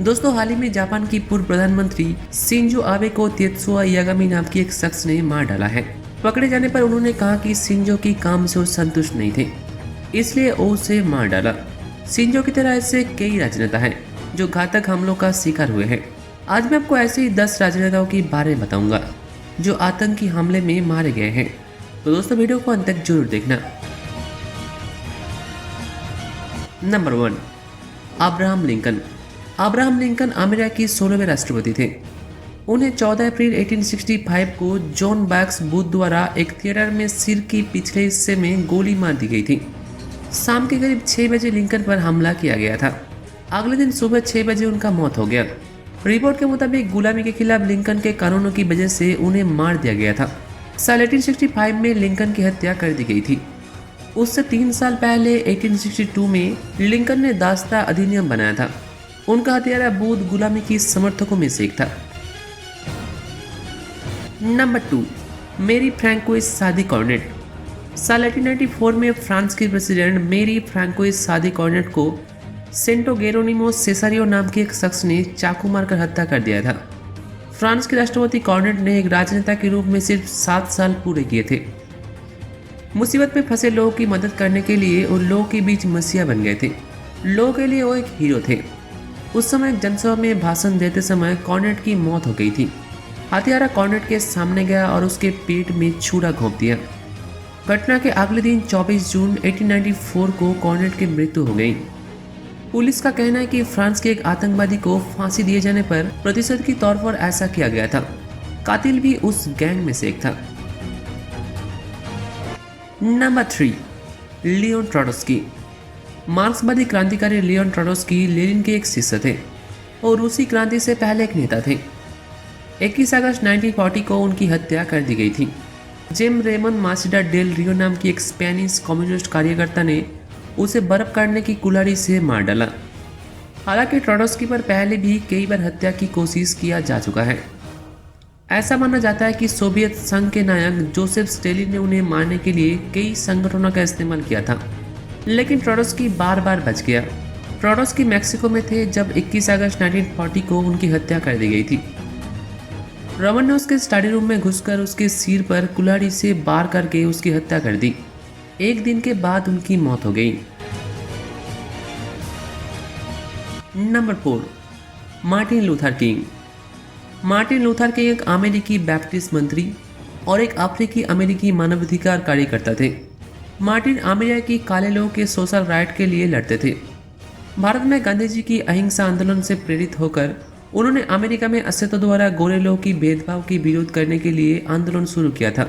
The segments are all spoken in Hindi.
दोस्तों, हाल ही में जापान की पूर्व प्रधानमंत्री शिंजो आबे को तेत्सुया यागामी नाम के एक शख्स ने मार डाला है। पकड़े जाने पर उन्होंने कहा कि शिंजो की काम से वो संतुष्ट नहीं थे, इसलिए वो उसे मार डाला। शिंजो की तरह ऐसे कई राजनेता हैं जो घातक हमलों का शिकार हुए हैं। आज मैं आपको ऐसे ही 10 राजनेताओं के बारे में बताऊंगा जो आतंकी हमले में मारे गए हैं। तो दोस्तों, वीडियो को अंत तक जरूर देखना। Number 1, Abraham Lincoln. Abraham Lincoln America की 16वें राष्ट्रपति थे। उन्हें 14 अप्रैल 1865 को जॉन बैक्स बूथ द्वारा एक थिएटर में सिर के पिछले हिस्से में गोली मार दी गई थी। शाम के करीब 6 बजे लिंकन पर हमला किया गया था। अगले दिन सुबह 6 बजे उनका मौत हो गया। रिपोर्ट के मुताबिक गुलामी के खिलाफ लिंकन के कानूनों की वजह से उन्हें मार दिया गया था। साल 1865 में लिंकन की हत्या कर दी गई थी। उससे 3 साल पहले 1862 में लिंकन ने दास्ता अधिनियम बनाया था। उनका हथियारा बूथ गुलामी की समर्थकों में से एक था। नंबर 2, मेरी फ्रैंकोइस सादी कॉर्नेट। साल 1894 में फ्रांस के प्रेसिडेंट मेरी फ्रैंकोइस सादी कॉर्नेट को सेंटो गेरोनिमो सेसारियो नाम के एक शख्स ने चाकू मारकर हत्या कर दिया था। फ्रांस के राष्ट्रपति कॉर्नेट ने एक राजनेता के रूप में सिर्फ 7 साल पूरे किए थे। मुसीबत में फंसे लोगों की मदद करने के लिए उन लोगों के बीच मसीहा बन गए थे। लोगों के लिए वो एक हीरो थे। उस समय एक जनसभा में भाषण देते समय कॉर्नेट की मौत हो गई थी। हत्यारा कॉर्नेट के सामने गया और उसके पेट में छुरा घोंप दिया। घटना के अगले दिन 24 जून 1894 को कॉर्नेट की मृत्यु हो गई। पुलिस का कहना है कि फ्रांस के एक आतंकवादी को फांसी दिए जाने पर प्रतिशोध के तौर पर ऐसा किया गया था। कातिल भी उस गैंग में से एक था। Number 3, Leon Trotsky. मार्क्सवादी क्रांतिकारी लियोन ट्रोट्स्की लेनिन के एक शिष्य थे और रूसी क्रांति से पहले एक नेता थे। 21 अगस्त 1940 को उनकी हत्या कर दी गई थी। जेम रेमन मासिडा डेल रियो नाम की एक स्पेनिश कम्युनिस्ट कार्यकर्ता ने उसे बर्फ काटने की कुल्हाड़ी से मार डाला। हालांकि ट्रोट्स्की पर पहले भी कई बार हत्या की कोशिश किया जा चुका है। ऐसा माना जाता है कि सोवियत संघ के नायक जोसेफ स्टेलिन ने उन्हें मारने के लिए कई संगठनों का इस्तेमाल किया था, लेकिन ट्रोट्स्की बार बार बच गया। ट्रोट्स्की मैक्सिको में थे जब 21 अगस्त 1940 को उनकी हत्या कर दी गई थी। रमन ने उसके स्टडी रूम में घुसकर उसके सिर पर कुल्हाड़ी से वार करके उसकी हत्या कर दी। एक दिन के बाद उनकी मौत हो गई। Number 4, Martin Luther king. Martin Luther king एक अमेरिकी बैप्टिस्ट मंत्री और एक अफ्रीकी अमेरिकी मानवाधिकार कार्यकर्ता थे। मार्टिन अमेरिका की काले लोगों के सोशल राइट के लिए लड़ते थे। भारत में गांधी जी की अहिंसा आंदोलन से प्रेरित होकर उन्होंने अमेरिका में अस्तित्व द्वारा गोरे लोगों की भेदभाव की विरोध करने के लिए आंदोलन शुरू किया था।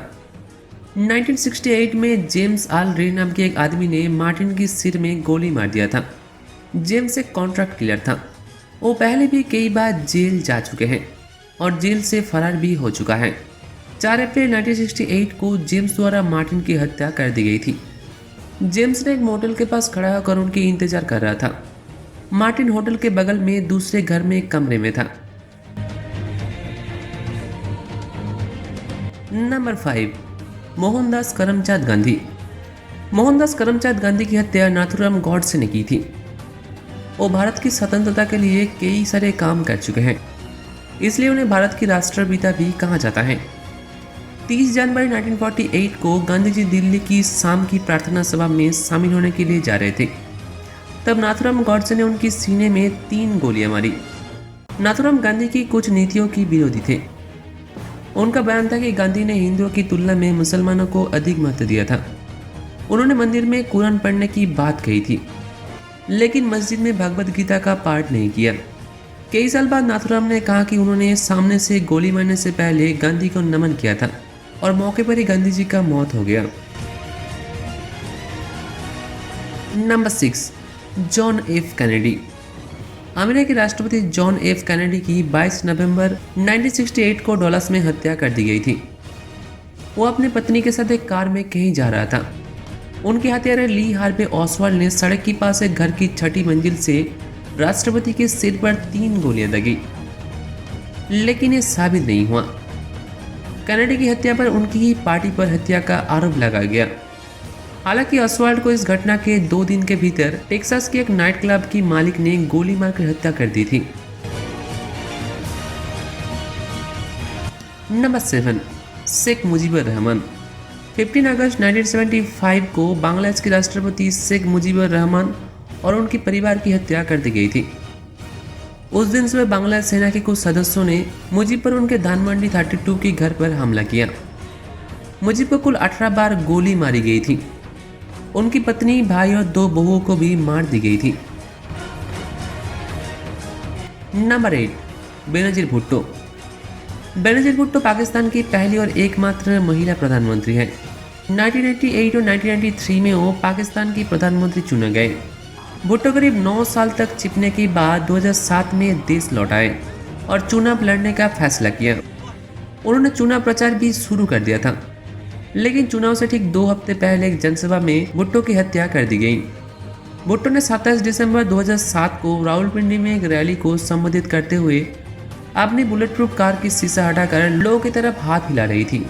1968 में जेम्स आल रे नाम के एक आदमी ने मार्टिन की सिर में गोली मार दिया था। जेम्स एक कॉन्ट्रैक्ट किलर था। वो पहले भी कई बार जेल जा चुके हैं और जेल से फरार भी हो चुका है। 4 अप्रैल 1968 को जेम्स द्वारा मार्टिन की हत्या कर दी गई थी। जेम्स ने एक मोटेल के पास खड़ा होकर उनकी इंतजार कर रहा था। मार्टिन होटल के बगल में दूसरे घर में एक कमरे में था। नंबर 5, मोहनदास करमचंद गांधी। मोहनदास करमचंद गांधी की हत्या नाथुराम गॉडसे ने की थी। वो भारत की स्वतंत्रता के लिए कई सारे काम कर चुके हैं, इसलिए उन्हें भारत की राष्ट्रपिता भी कहा जाता है। 30 जनवरी 1948 को गांधी जी दिल्ली की शाम की प्रार्थना सभा में शामिल होने के लिए जा रहे थे। तब नाथुराम गॉडसे ने उनकी सीने में 3 गोलियां मारी। नाथुराम गांधी की कुछ नीतियों की विरोधी थे। उनका बयान था कि गांधी ने हिंदुओं की तुलना में मुसलमानों को अधिक महत्व दिया था। उन्होंने मंदिर में कुरान पढ़ने की बात कही थी, लेकिन मस्जिद में भगवद गीता का पाठ नहीं किया। कई साल बाद नाथुराम ने कहा कि उन्होंने सामने से गोली मारने से पहले गांधी को नमन किया था और मौके पर ही गांधी जी का मौत हो गया। Number 6, John F Kennedy. America के राष्ट्रपति जॉन एफ कैनेडी की 22 नवंबर 1968 को डॉलस में हत्या कर दी गई थी। वो अपनी पत्नी के साथ एक कार में कहीं जा रहा था। उनके हत्यारे ली हार्वे ऑसवाल्ड ने सड़क के पास एक घर की 6ठी मंजिल से राष्ट्रपति के सिर पर 3 गोलियां दागी, लेकिन ये साबित नहीं हुआ। कैनेडी की हत्या पर उनकी ही पार्टी पर हत्या का आरोप लगाया गया। हालांकि ऑसवाल्ड को इस घटना के 2 दिन के भीतर टेक्सास के एक नाइट क्लब की मालिक ने गोली मारकर हत्या कर दी थी। नंबर 7, शेख मुजीबुर रहमान। 15 अगस्त 1975 को बांग्लादेश के राष्ट्रपति शेख मुजीबुर रहमान और उनके परिवार की हत्या कर दी गई थी। उस दिन सुबह बांग्लादेश सेना के कुछ सदस्यों ने मुजीब पर उनके धानमंडी 32 के घर पर हमला किया। मुजीब को कुल 18 बार गोली मारी गई थी। उनकी पत्नी, भाई और 2 बहुओं को भी मार दी गई थी। नंबर 8, बेनजीर भुट्टो। बेनजीर भुट्टो पाकिस्तान की पहली और एकमात्र महिला प्रधानमंत्री है। 1988 और 1993 में वो पाकिस्तान की प्रधानमंत्री चुने गए। भुट्टो करीब 9 साल तक छिपने के बाद 2007 में देश लौट आए और चुनाव लड़ने का फैसला किया। उन्होंने चुनाव प्रचार भी शुरू कर दिया था, लेकिन चुनाव से ठीक 2 हफ्ते पहले एक जनसभा में भुट्टो की हत्या कर दी गई। भुट्टो ने 27 दिसंबर 2007 को रावलपिंडी में एक रैली को संबोधित करते हुए अपनी बुलेट प्रूफ कार की शीशा हटाकर लोगों की तरफ हाथ हिला रही थी।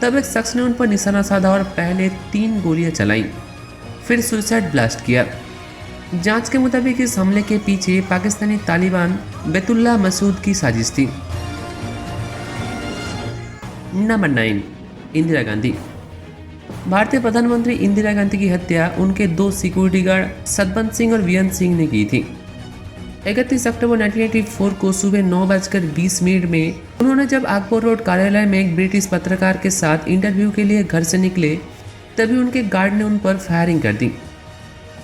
तब एक शख्स ने उन पर निशाना साधा और पहले 3 गोलियां चलाईं, फिर सुसाइड ब्लास्ट किया। जांच के मुताबिक इस हमले के पीछे पाकिस्तानी तालिबान बैतुल्लाह मसूद की साजिश थी। नंबर 9, इंदिरा गांधी। भारतीय प्रधानमंत्री इंदिरा गांधी की हत्या उनके 2 सिक्योरिटी गार्ड सतबंद सिंह और वीरेंद्र सिंह ने की थी। 31 अक्टूबर 1984 को सुबह 9:20 में उन्होंने जब आगपुर रोड कार्यालय में एक ब्रिटिश पत्रकार के साथ इंटरव्यू के लिए घर से निकले, तभी उनके गार्ड ने उन पर फायरिंग कर दी।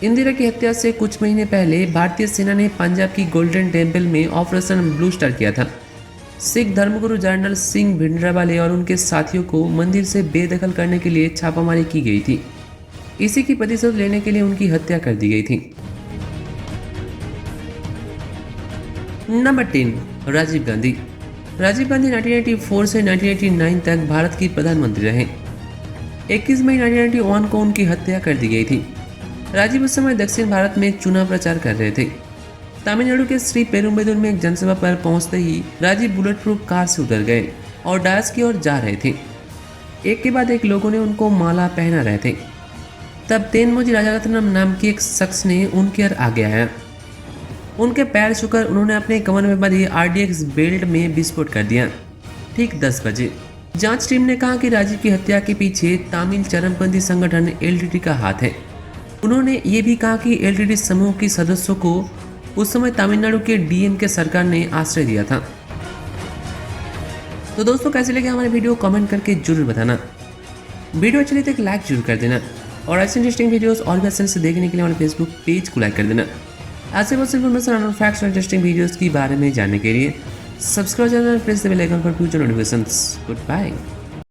इंदिरा की हत्या से कुछ महीने पहले भारतीय सेना ने पंजाब की गोल्डन टेम्पल में ऑपरेशन ब्लू स्टार किया था। सिख धर्मगुरु जनरल सिंह भिंडरावाले और उनके साथियों को मंदिर से बेदखल करने के लिए छापामारी की गई थी। इसी की प्रतिशोध लेने के लिए उनकी हत्या कर दी गई थी। नंबर 10, राजीव गांधी। राजीव गांधी 1984 से 1989 तक भारत की प्रधानमंत्री रहे। 21 मई 1991 को उनकी हत्या कर दी गई थी। राजीव उस समय दक्षिण भारत में चुनाव प्रचार कर रहे थे। तमिलनाडु के श्री पेरुम्बदूर में एक जनसभा पर पहुंचते ही राजीव बुलेट प्रूफ कार से उतर गए और डायस की ओर जा रहे थे। एक के बाद एक लोगों ने उनको माला पहना रहे थे। तब तेनमोजी राजारत्नम नाम के एक शख्स ने उनके ओर आगे आया। उनके पैर छूकर उन्होंने अपने कमर में बंधी RDX बेल्ट में विस्फोट कर दिया। ठीक 10 बजे जांच टीम ने कहा कि राजीव की हत्या के पीछे तमिल चरमपंथी संगठन LTT का हाथ है। उन्होंने ये भी कहा कि LTT समूह के सदस्यों को उस समय तमिलनाडु के DMK सरकार ने आश्रय दिया था। तो दोस्तों, कैसे लगे हमारे वीडियो कमेंट करके जरूर बताना। वीडियो अच्छी लगी तो एक लाइक जरूर कर देना और ऐसे इंटरेस्टिंग वीडियोस और भी आसानी से देखने के लिए हमारे फेसबुक पेज को लाइक कर देना। ऐसे बहुत इन्फॉर्मेशन और फैक्ट्स और इंटरेस्टिंग वीडियोस के बारे में जानने के लिए subscribe channel, press the bell icon for future notifications. Good bye.